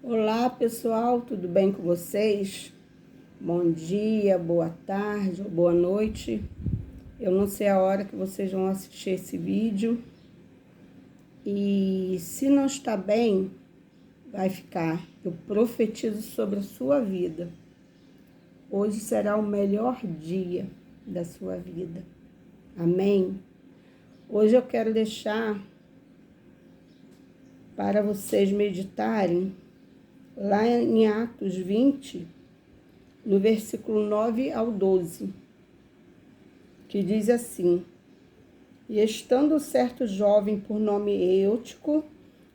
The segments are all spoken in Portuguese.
Olá pessoal, tudo bem com vocês? Bom dia, boa tarde ou boa noite. Eu não sei a hora que vocês vão assistir esse vídeo. E se não está bem, vai ficar. Eu profetizo sobre a sua vida. Hoje será o melhor dia da sua vida. Amém? Hoje eu quero deixar para vocês meditarem lá em Atos 20, no versículo 9 ao 12, que diz assim: E estando certo jovem por nome Eutico,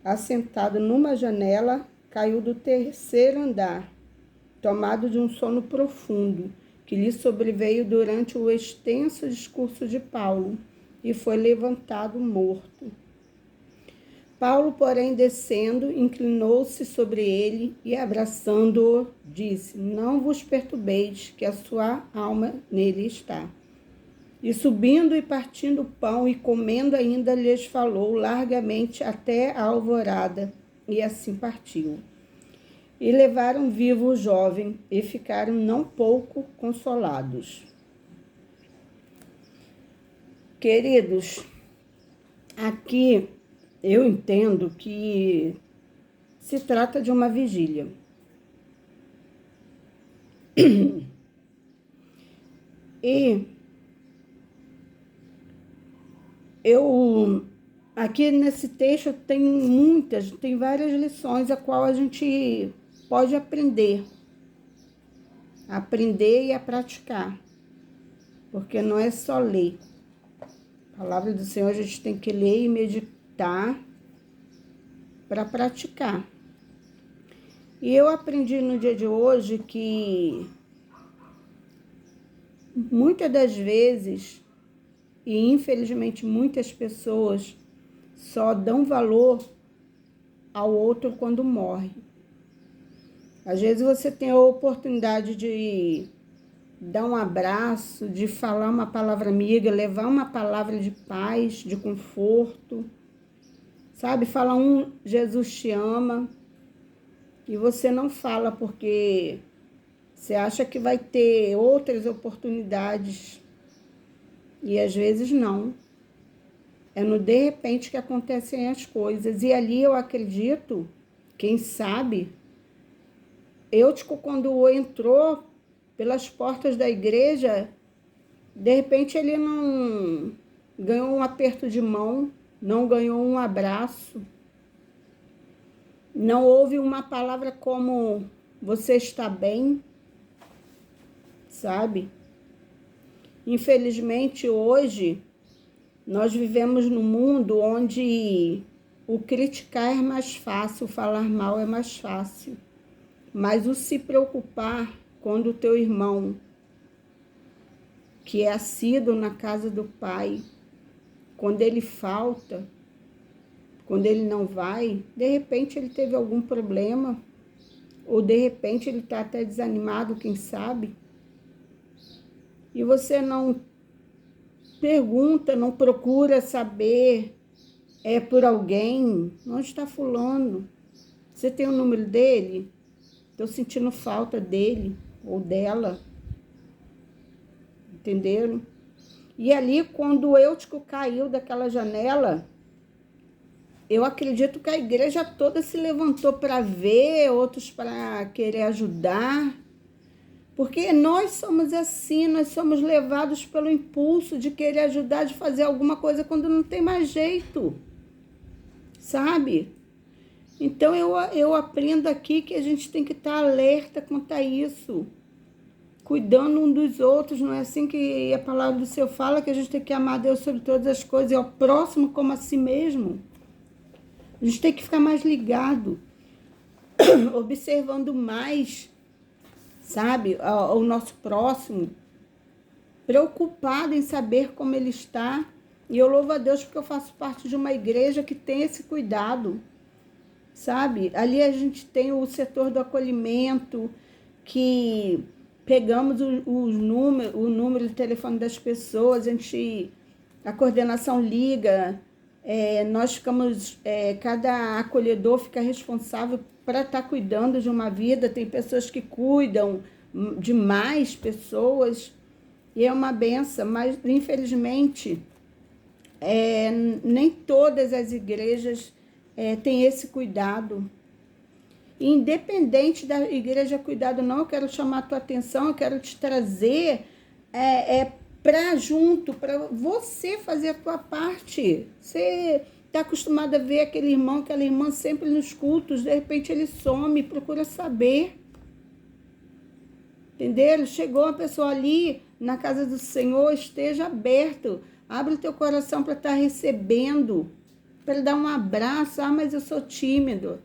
assentado numa janela, caiu do terceiro andar, tomado de um sono profundo, que lhe sobreveio durante o extenso discurso de Paulo, e foi levantado morto. Paulo, porém, descendo, inclinou-se sobre ele e, abraçando-o, disse: Não vos perturbeis, que a sua alma nele está. E subindo e partindo o pão e comendo ainda, lhes falou largamente até a alvorada, e assim partiu. E levaram vivo o jovem, e ficaram não pouco consolados. Queridos, aqui eu entendo que se trata de uma vigília. E eu, aqui nesse texto, tem várias lições a qual a gente pode aprender e a praticar, porque não é só ler. A palavra do Senhor a gente tem que ler e meditar para praticar. E eu aprendi no dia de hoje que muitas das vezes, e infelizmente muitas pessoas só dão valor ao outro quando morre. Às vezes você tem a oportunidade de dar um abraço, de falar uma palavra amiga, levar uma palavra de paz, de conforto, sabe? Falar Jesus te ama, e você não fala porque você acha que vai ter outras oportunidades, e às vezes não. É no de repente que acontecem as coisas. E ali eu acredito, quem sabe, Eutico, quando entrou pelas portas da igreja, de repente ele não ganhou um aperto de mão, não ganhou um abraço, não houve uma palavra como você está bem, sabe? Infelizmente hoje nós vivemos num mundo onde o criticar é mais fácil, o falar mal é mais fácil. Mas o se preocupar quando o teu irmão, que é assíduo na casa do Pai, quando ele falta, quando ele não vai, de repente ele teve algum problema, ou de repente ele está até desanimado, quem sabe, e você não pergunta, não procura saber por alguém, onde está fulano? Você tem o número dele? Estou sentindo falta dele ou dela. Entenderam? E ali, quando o Eutico caiu daquela janela, eu acredito que a igreja toda se levantou para ver, outros para querer ajudar. Porque nós somos assim, nós somos levados pelo impulso de querer ajudar, de fazer alguma coisa quando não tem mais jeito, sabe? Então eu aprendo aqui que a gente tem que estar alerta quanto a isso, cuidando um dos outros. Não é assim que a palavra do Senhor fala, que a gente tem que amar a Deus sobre todas as coisas e ao próximo como a si mesmo? A gente tem que ficar mais ligado, observando mais, sabe, o nosso próximo, preocupado em saber como ele está. E eu louvo a Deus porque eu faço parte de uma igreja que tem esse cuidado, sabe? Ali a gente tem o setor do acolhimento, que pegamos o número de telefone das pessoas, a coordenação liga, nós ficamos, cada acolhedor fica responsável para estar cuidando de uma vida. Tem pessoas que cuidam de mais pessoas, e é uma benção, mas infelizmente nem todas as igrejas têm esse cuidado. Independente da igreja cuidado ou não, eu quero chamar a tua atenção, eu quero te trazer para junto, para você fazer a tua parte. Você está acostumado a ver aquele irmão, aquela irmã sempre nos cultos, de repente ele some, procura saber. Entenderam? Chegou uma pessoa ali na casa do Senhor, esteja aberto. Abre o teu coração para estar recebendo, para dar um abraço. Ah, mas eu sou tímido.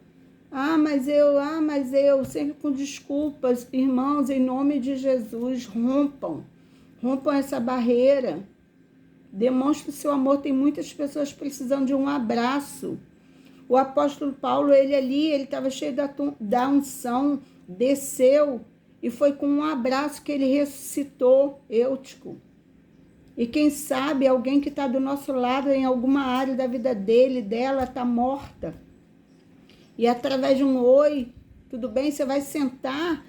Ah, mas eu, sempre com desculpas. Irmãos, em nome de Jesus, rompam essa barreira. Demonstre o seu amor. Tem muitas pessoas precisando de um abraço. O apóstolo Paulo, ele estava cheio da unção, desceu, e foi com um abraço que ele ressuscitou Eutico. E quem sabe alguém que está do nosso lado, em alguma área da vida dela, está morta. E através de um oi, tudo bem, você vai sentar,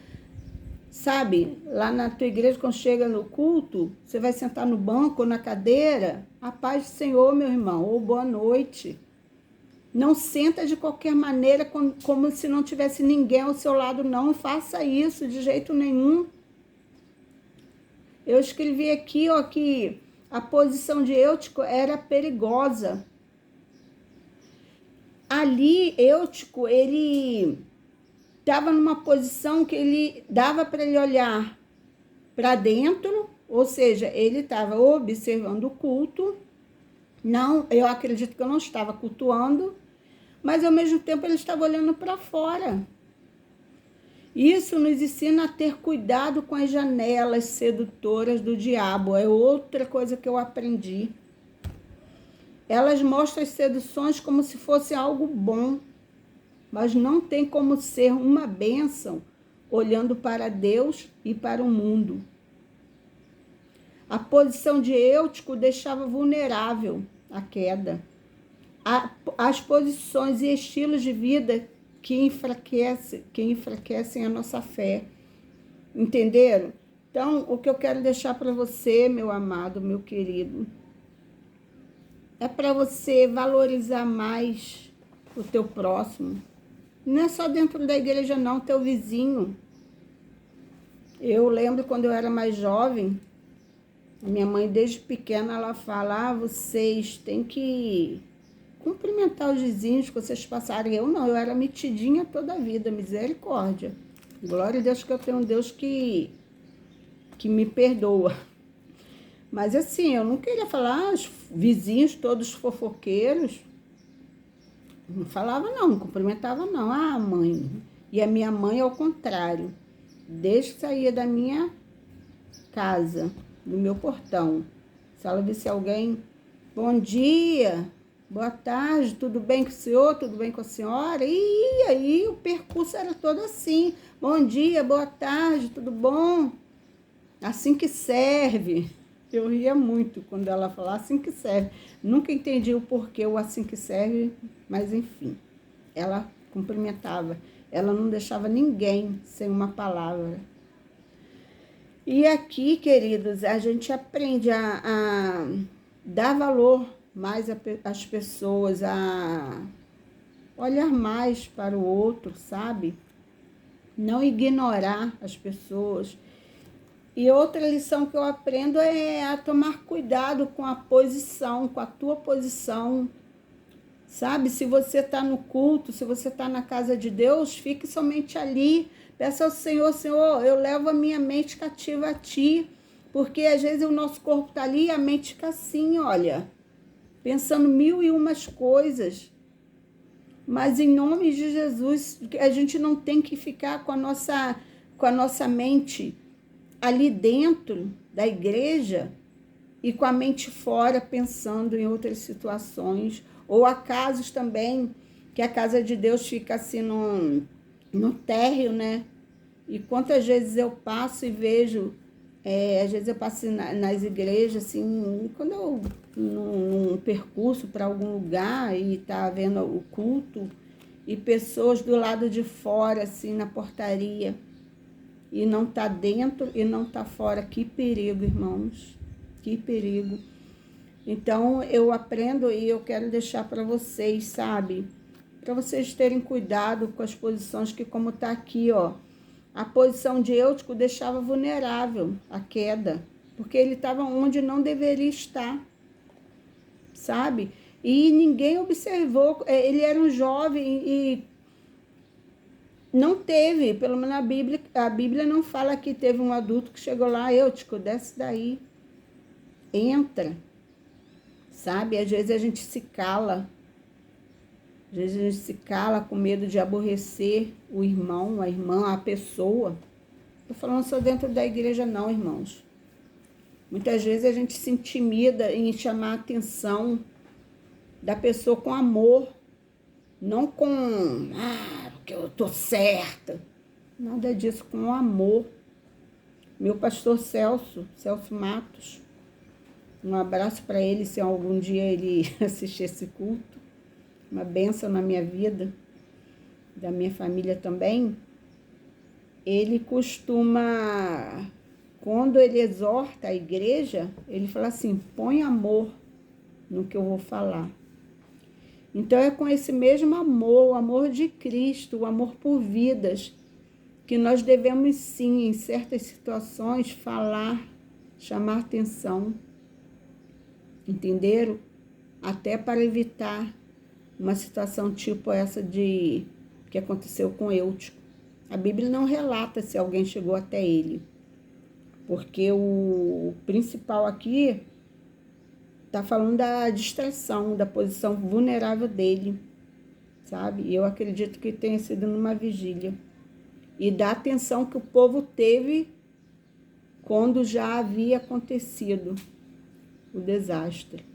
sabe, lá na tua igreja, quando chega no culto, você vai sentar no banco ou na cadeira, a paz do Senhor, meu irmão, ou boa noite. Não senta de qualquer maneira, como se não tivesse ninguém ao seu lado, não faça isso de jeito nenhum. Eu escrevi aqui, que a posição de Eutico era perigosa. Ali, Eutico, ele estava numa posição que ele dava para ele olhar para dentro, ou seja, ele estava observando o culto. Não, eu acredito que eu não estava cultuando, mas ao mesmo tempo ele estava olhando para fora. Isso nos ensina a ter cuidado com as janelas sedutoras do diabo. É outra coisa que eu aprendi. Elas mostram as seduções como se fosse algo bom, mas não tem como ser uma bênção olhando para Deus e para o mundo. A posição de Eutico deixava vulnerável à queda. As posições e estilos de vida que enfraquecem a nossa fé. Entenderam? Então, o que eu quero deixar para você, meu amado, meu querido, é para você valorizar mais o teu próximo. Não é só dentro da igreja, não, teu vizinho. Eu lembro quando eu era mais jovem, minha mãe, desde pequena, ela fala, vocês têm que cumprimentar os vizinhos que vocês passarem. Eu não, eu era metidinha toda a vida, misericórdia. Glória a Deus que eu tenho um Deus que me perdoa. Mas assim, eu não queria falar, os vizinhos todos fofoqueiros. Não falava não, não cumprimentava não. Ah, mãe. E a minha mãe ao contrário. Desde que saía da minha casa, do meu portão, se ela visse alguém, bom dia, boa tarde, tudo bem com o senhor, tudo bem com a senhora? E aí o percurso era todo assim, bom dia, boa tarde, tudo bom? Assim que serve. Eu ria muito quando ela falava assim que serve. Nunca entendi o porquê o assim que serve, mas enfim, ela cumprimentava. Ela não deixava ninguém sem uma palavra. E aqui, queridos, a gente aprende a dar valor mais às pessoas, a olhar mais para o outro, sabe? Não ignorar as pessoas. E outra lição que eu aprendo é a tomar cuidado com a posição, com a tua posição. Sabe, se você está no culto, se você está na casa de Deus, fique somente ali. Peça ao Senhor, Senhor, eu levo a minha mente cativa a Ti. Porque às vezes o nosso corpo está ali e a mente fica assim, olha, pensando 1001 coisas. Mas em nome de Jesus, a gente não tem que ficar com a nossa mente ali dentro da igreja e com a mente fora pensando em outras situações. Ou há casos também que a casa de Deus fica assim no térreo, né? E quantas vezes eu passo e vejo, às vezes eu passo nas igrejas, assim, quando eu num percurso para algum lugar e está vendo o culto, e pessoas do lado de fora, assim, na portaria, e não está dentro e não está fora. Que perigo, irmãos, que perigo. Então, eu aprendo e eu quero deixar para vocês, sabe? Para vocês terem cuidado com as posições que, como está aqui, ó, a posição de Eutico deixava vulnerável à queda, porque ele estava onde não deveria estar, sabe? E ninguém observou, ele era um jovem e não teve, pelo menos a Bíblia não fala que teve um adulto que chegou lá, Eutico, desce daí, entra, sabe? Às vezes a gente se cala, às vezes a gente se cala com medo de aborrecer o irmão, a irmã, a pessoa. Estou falando só dentro da igreja não, irmãos. Muitas vezes a gente se intimida em chamar a atenção da pessoa com amor, não com, porque eu tô certa. Nada disso, com amor. Meu pastor Celso Matos, um abraço para ele, se algum dia ele assistir esse culto. Uma bênção na minha vida, da minha família também. Ele costuma, quando ele exorta a igreja, ele fala assim, põe amor no que eu vou falar. Então é com esse mesmo amor, o amor de Cristo, o amor por vidas, que nós devemos sim, em certas situações, falar, chamar atenção. Entenderam? Até para evitar uma situação tipo essa que aconteceu com Eutico. A Bíblia não relata se alguém chegou até ele, porque o principal aqui está falando da distração, da posição vulnerável dele, sabe? E eu acredito que tenha sido numa vigília. E da atenção que o povo teve quando já havia acontecido o desastre.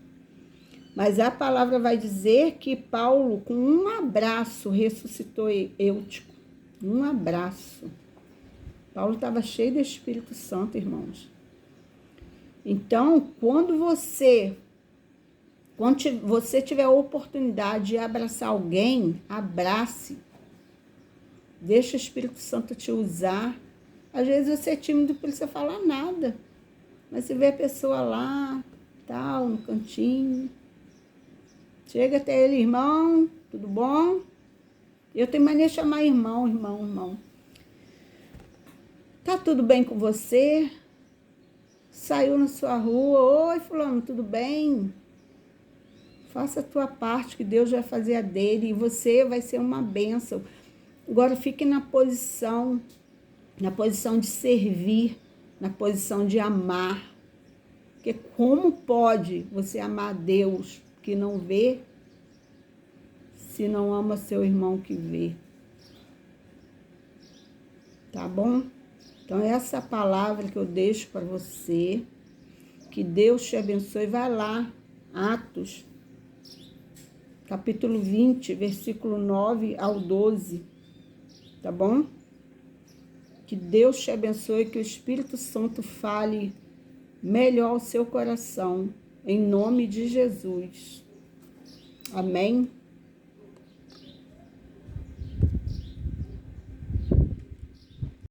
Mas a palavra vai dizer que Paulo, com um abraço, ressuscitou Eutico. Um abraço. Paulo estava cheio do Espírito Santo, irmãos. Então, quando você tiver a oportunidade de abraçar alguém, abrace. Deixa o Espírito Santo te usar. Às vezes você é tímido, não precisa falar nada. Mas você vê a pessoa lá, tal, no cantinho. Chega até ele, irmão, tudo bom? Eu tenho mania de chamar irmão. Tá tudo bem com você? Saiu na sua rua, oi fulano, tudo bem? Faça a tua parte, que Deus vai fazer a dele, e você vai ser uma bênção. Agora fique na posição de servir, na posição de amar. Porque como pode você amar a Deus que não vê, se não ama seu irmão que vê? Tá bom? Então, essa palavra que eu deixo para você, que Deus te abençoe. Vai lá, Atos, capítulo 20, versículo 9 ao 12, tá bom? Que Deus te abençoe, que o Espírito Santo fale melhor ao seu coração, em nome de Jesus. Amém?